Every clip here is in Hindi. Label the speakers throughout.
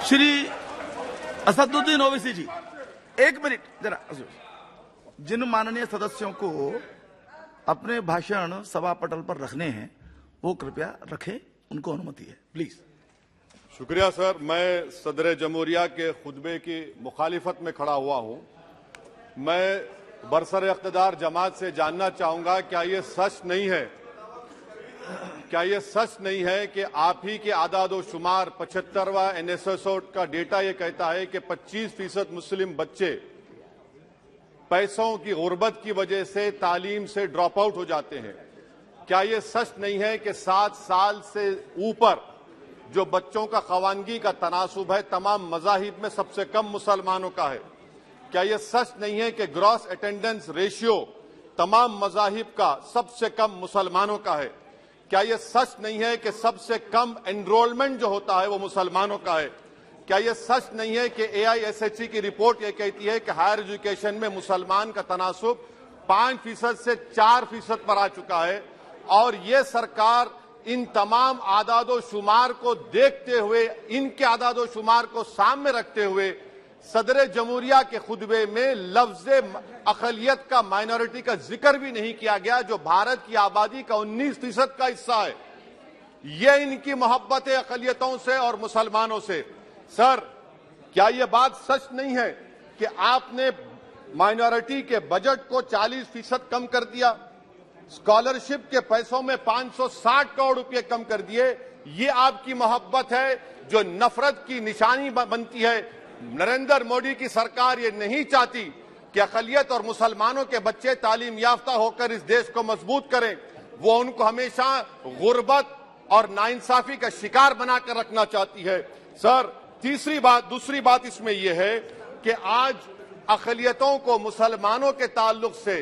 Speaker 1: श्री असदुद्दीन ओवैसी जी, एक मिनट जरा। जिन माननीय सदस्यों को अपने भाषण सभा पटल पर रखने हैं वो कृपया रखें, उनको अनुमति है, प्लीज।
Speaker 2: शुक्रिया सर। मैं सदर जमहूरिया के खुतबे की मुखालिफत में खड़ा हुआ हूं। मैं बरसर इख्तिदार जमात से जानना चाहूंगा, क्या ये सच नहीं है कि आप ही के आदादो शुमार 75वां NSSO का डेटा ये कहता है कि 25% मुस्लिम बच्चे पैसों की गुर्बत की वजह से तालीम से ड्रॉप आउट हो जाते हैं? क्या ये सच नहीं है कि 7 साल से ऊपर जो बच्चों का खवानगी का तनासुब है तमाम मज़ाहिब में सबसे कम मुसलमानों का है? क्या यह सच नहीं है कि ग्रॉस अटेंडेंस रेशियो तमाम मज़ाहिब का सबसे कम मुसलमानों का है? क्या यह सच नहीं है कि सबसे कम एनरोलमेंट जो होता है वो मुसलमानों का है? क्या यह सच नहीं है कि AISHE की रिपोर्ट ये कहती है कि हायर एजुकेशन में मुसलमान का तनासुब 5% से 4% पर आ चुका है? और ये सरकार इन तमाम आदादो शुमार को देखते हुए, इनके आदादो शुमार को सामने रखते हुए सदर जमहूरिया के खुतबे में लफ्ज अकलियत का, माइनॉरिटी का जिक्र भी नहीं किया गया, जो भारत की आबादी का 19% का हिस्सा है। ये इनकी मोहब्बत है अकलियतों से और मुसलमानों से। सर, क्या यह बात सच नहीं है कि आपने माइनॉरिटी के बजट को 40% कम कर दिया, स्कॉलरशिप के पैसों में 560 करोड़ रुपए कम कर दिए? ये आपकी मोहब्बत है जो नफरत की निशानी बनती है। नरेंद्र मोदी की सरकार ये नहीं चाहती कि अक़लियत और मुसलमानों के बच्चे तालीम याफ्ता होकर इस देश को मजबूत करें। वो उनको हमेशा गुर्बत और नाइंसाफी का शिकार बनाकर रखना चाहती है। सर, दूसरी बात इसमें यह है कि आज अक़लियतों को मुसलमानों के ताल्लुक से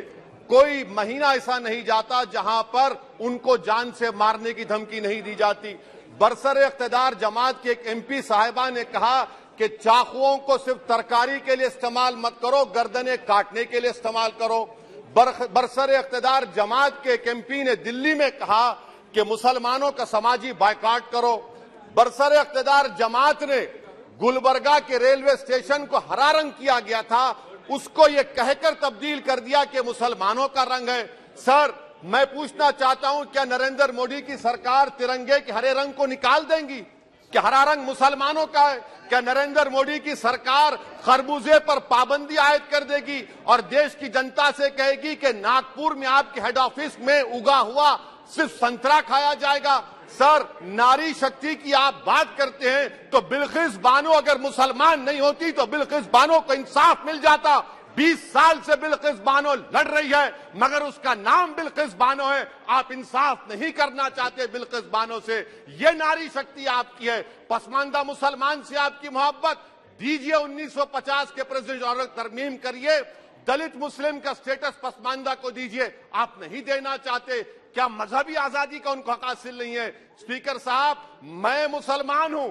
Speaker 2: कोई महीना ऐसा नहीं जाता जहां पर उनको जान से मारने की धमकी नहीं दी जाती। बरसर इख्तिदार जमात के एक MP साहिबा ने कहा कि चाकुओं को सिर्फ तरकारी के लिए इस्तेमाल मत करो, गर्दनें काटने के लिए इस्तेमाल करो। बरसर इख्तिदार जमात के एक MP ने दिल्ली में कहा कि मुसलमानों का समाजी बायकाट करो। बरसर इख्तिदार जमात ने गुलबर्गा के रेलवे स्टेशन को हरा रंग किया गया था, उसको ये कहकर तब्दील कर दिया कि मुसलमानों का रंग है। सर, मैं पूछना चाहता हूं, क्या नरेंद्र मोदी की सरकार तिरंगे के हरे रंग को निकाल देंगी? क्या हरा रंग मुसलमानों का है? क्या नरेंद्र मोदी की सरकार खरबूजे पर पाबंदी आयद कर देगी और देश की जनता से कहेगी कि नागपुर में आपके हेड ऑफिस में उगा हुआ सिर्फ संतरा खाया जाएगा? सर, नारी शक्ति की आप बात करते हैं तो बिल्किस बानो अगर मुसलमान नहीं होती तो बिल्किस बानो को इंसाफ मिल जाता। 20 साल से बिल्किस बानो लड़ रही है मगर उसका नाम बिल्किस बानो है। आप इंसाफ नहीं करना चाहते बिल्किस बानो से। ये नारी शक्ति आपकी है। पसमानदा मुसलमान से आपकी मोहब्बत, दीजिए 1950 के प्रेसिडेंट ऑर्डर तरमीम करिए, दलित मुस्लिम का स्टेटस पसमानदा को दीजिए। आप नहीं देना चाहते। क्या मजहबी आजादी का उनको हक हासिल नहीं है? स्पीकर साहब, मैं मुसलमान हूं,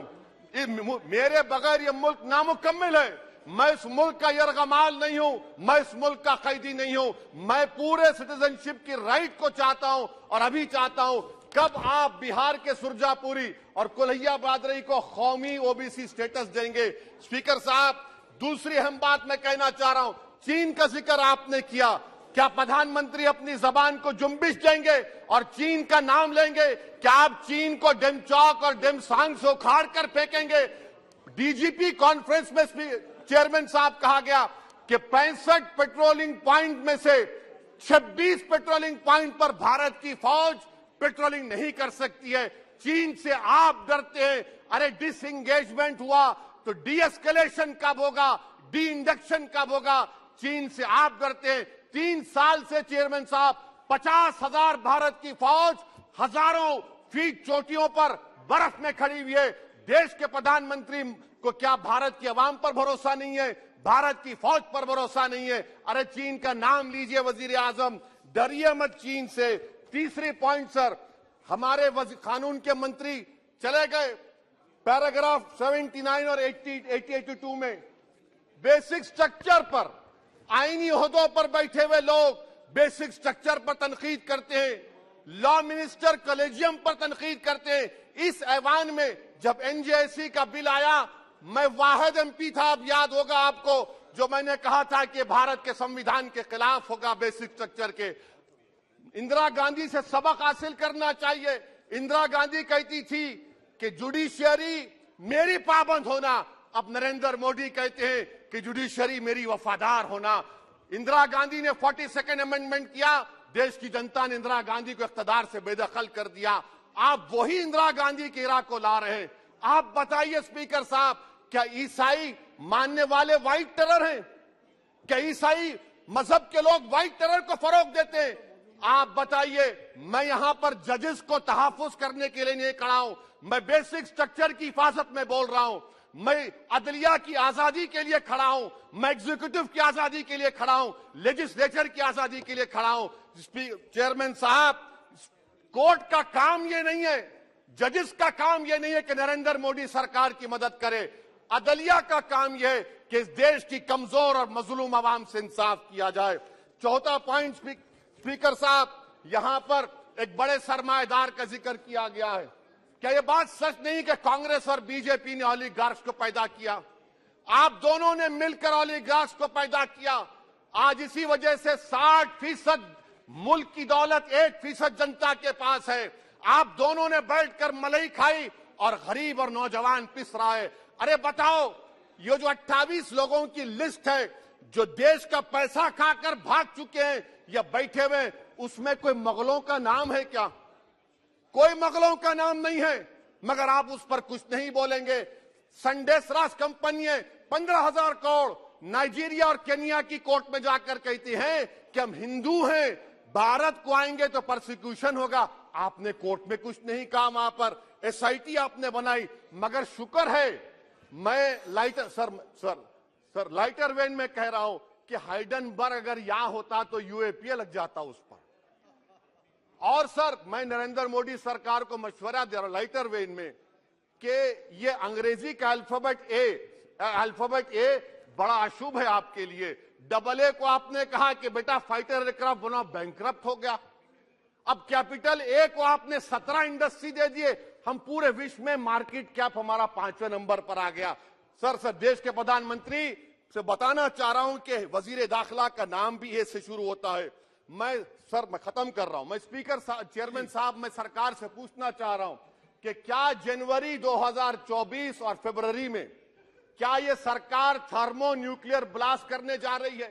Speaker 2: मेरे बगैर ये मुल्क नामुकम्मिल है। मैं इस मुल्क का यरगमाल नहीं हूं, मैं इस मुल्क का कैदी नहीं हूं। मैं पूरे सिटीजनशिप की राइट को चाहता हूं और अभी चाहता हूं। कब आप बिहार के सुरजापुरी और कुल्हिया बादरी को कौमी OBC स्टेटस देंगे? स्पीकर साहब, दूसरी अहम बात मैं कहना चाह रहा हूं, चीन का जिक्र आपने किया। क्या प्रधानमंत्री अपनी जबान को जुम्बिश देंगे और चीन का नाम लेंगे? क्या आप चीन को डेमचौक और डेमसांग से उखाड़ कर फेंकेंगे? DGP कॉन्फ्रेंस में चेयरमैन साहब कहा गया कि 65 पेट्रोलिंग पॉइंट में से 26 पेट्रोलिंग पॉइंट पर भारत की फौज पेट्रोलिंग नहीं कर सकती है। चीन से आप डरते हैं। अरे, डिसएंगेजमेंट हुआ तो डी-एस्केलेशन कब होगा, डी इंडक्शन कब होगा? चीन से आप डरते हैं। 3 साल से चेयरमैन साहब 50,000 भारत की फौज हजारों फीट चोटियों पर बर्फ में खड़ी हुई है। देश के प्रधानमंत्री को क्या भारत की आवाम पर भरोसा नहीं है? भारत की फौज पर भरोसा नहीं है? अरे, चीन का नाम लीजिए वजीर आजम, डरिए मत चीन से। तीसरी पॉइंट सर, हमारे कानून के मंत्री चले गए। पैराग्राफ 79 और 82 में बेसिक स्ट्रक्चर पर, आईनी ओहदों पर बैठे हुए लोग बेसिक स्ट्रक्चर पर तनकीद करते हैं, लॉ मिनिस्टर कॉलेजियम पर तनकीद करते हैं। इस ऐवान में जब NJSE का बिल आया मैं वाहिद एमपी था, अब याद होगा आपको, जो मैंने कहा था कि भारत के संविधान के खिलाफ होगा बेसिक स्ट्रक्चर के। इंदिरा गांधी से सबक हासिल करना चाहिए। इंदिरा गांधी कहती थी कि जुडिशियरी मेरी पाबंद होना, अब नरेंद्र मोदी कहते हैं कि जुडिशियरी मेरी वफादार होना। इंदिरा गांधी ने 42nd अमेंडमेंट किया, देश की जनता ने इंदिरा गांधी को इख्तियार से बेदखल कर दिया। आप वही इंदिरा गांधी के इराक को ला रहे हैं। आप बताइए स्पीकर साहब, क्या ईसाई मानने वाले व्हाइट टेरर हैं? क्या ईसाई मजहब के लोग व्हाइट टेरर को फरोग देते हैं? आप बताइए। मैं यहां पर जजेस को तहफुज करने के लिए नहीं खड़ा हूं, मैं बेसिक स्ट्रक्चर की हिफाजत में बोल रहा हूं। मैं अदलिया की आजादी के लिए खड़ा हूं, मैं एग्जीक्यूटिव की आजादी के लिए खड़ा हूं, लेजिस्लेचर की आजादी के लिए खड़ा हूं। चेयरमैन साहब, कोर्ट का काम ये नहीं है, जजेस का काम ये नहीं है कि नरेंद्र मोदी सरकार की मदद करे। अदलिया का काम यह है कि इस देश की कमजोर और मजलूम आवाम से इंसाफ किया जाए। चौथा पॉइंट स्पीकर साहब, यहां पर एक बड़े सरमाएदार का जिक्र किया गया है। क्या यह बात सच नहीं कि कांग्रेस और बीजेपी ने ओलिगार्क्स को पैदा किया? आप दोनों ने मिलकर ओलिगार्क्स को पैदा किया। आज इसी वजह से 60% मुल्क की दौलत 1% जनता के पास है। आप दोनों ने बैठकर मलाई खाई और गरीब और नौजवान पिस रहा है। अरे बताओ, ये जो 28 लोगों की लिस्ट है जो देश का पैसा खाकर भाग चुके हैं या बैठे हुए, उसमें कोई मुगलों का नाम है क्या? कोई मुगलों का नाम नहीं है, मगर आप उस पर कुछ नहीं बोलेंगे। संडेसरास कंपनी है, 15,000 करोड़ नाइजीरिया और केनिया की कोर्ट में जाकर कहती हैं कि हम हिंदू हैं, भारत को आएंगे तो प्रोसिक्यूशन होगा। आपने कोर्ट में कुछ नहीं कहा, वहां पर एसआईटी आपने बनाई। मगर शुक्र है, मैं लाइटर वेन में कह रहा हूं कि हाइडनबर्ग अगर यहां होता तो यूएपीए लग जाता उस पर। और सर, मैं नरेंद्र मोदी सरकार को मशवरा दे रहा हूं लाइटर वेन में कि ये अंग्रेजी का अल्फाबेट ए बड़ा अशुभ है आपके लिए। AA को आपने कहा कि बेटा फाइटर एयरक्राफ्ट बना, बैंकरप्ट हो गया। अब कैपिटल ए को आपने 17 इंडस्ट्री दे दिए, हम पूरे विश्व में मार्केट कैप हमारा 5वें नंबर पर आ गया। सर, देश के प्रधानमंत्री से बताना चाह रहा हूं कि वजीर दाखिला का नाम भी ए से शुरू होता है। मैं खत्म कर रहा हूं। मैं चेयरमैन साहब, मैं सरकार से पूछना चाह रहा हूं कि क्या जनवरी 2024 और फरवरी में क्या ये सरकार थर्मो न्यूक्लियर ब्लास्ट करने जा रही है?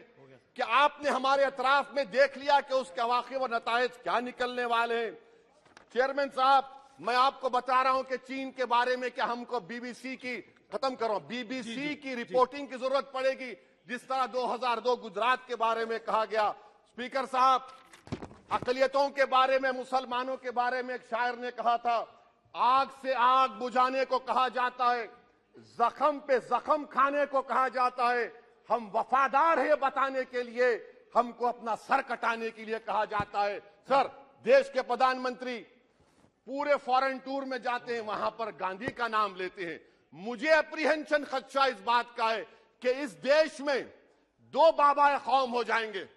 Speaker 2: क्या आपने हमारे अतराफ में देख लिया कि उसके अवाक़िब व नताइज क्या निकलने वाले हैं? चेयरमैन साहब, मैं आपको बता रहा हूं कि चीन के बारे में क्या हमको बीबीसी की रिपोर्टिंग की जरूरत पड़ेगी, जिस तरह 2002 गुजरात के बारे में कहा गया। स्पीकर साहब, अकलियतों के बारे में, मुसलमानों के बारे में एक शायर ने कहा था, आग से आग बुझाने को कहा जाता है, जख्म पे जख्म खाने को कहा जाता है। हम वफादार है बताने के लिए, हमको अपना सर कटाने के लिए कहा जाता है। सर, देश के प्रधानमंत्री पूरे फॉरेन टूर में जाते हैं, वहां पर गांधी का नाम लेते हैं। मुझे अप्रीहेंशन, खदशा इस बात का है कि इस देश में 2 बाबा कौम हो जाएंगे,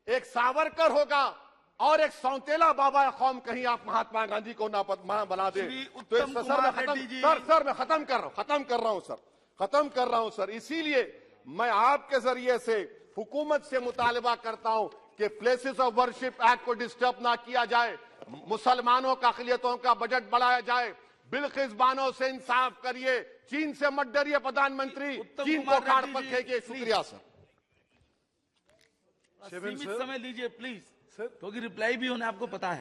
Speaker 2: एक सावरकर होगा और एक सौतेला बाबा कौम। कहीं आप महात्मा गांधी को ना बना दे तो सर मैं खत्म कर रहा हूं सर। इसीलिए मैं आपके जरिए से हुकूमत से मुतालबा करता हूं कि प्लेसेस ऑफ वर्शिप एक्ट को डिस्टर्ब ना किया जाए, मुसलमानों का अक़लियतों का बजट बढ़ाया जाए, बिल्किस बानो से इंसाफ करिए, चीन से मत डरिए प्रधानमंत्री, चीन को काट पर फेंकिए। शुक्रिया सर।
Speaker 1: सीमित समय लीजिए प्लीज, क्योंकि रिप्लाई भी होने आपको पता है।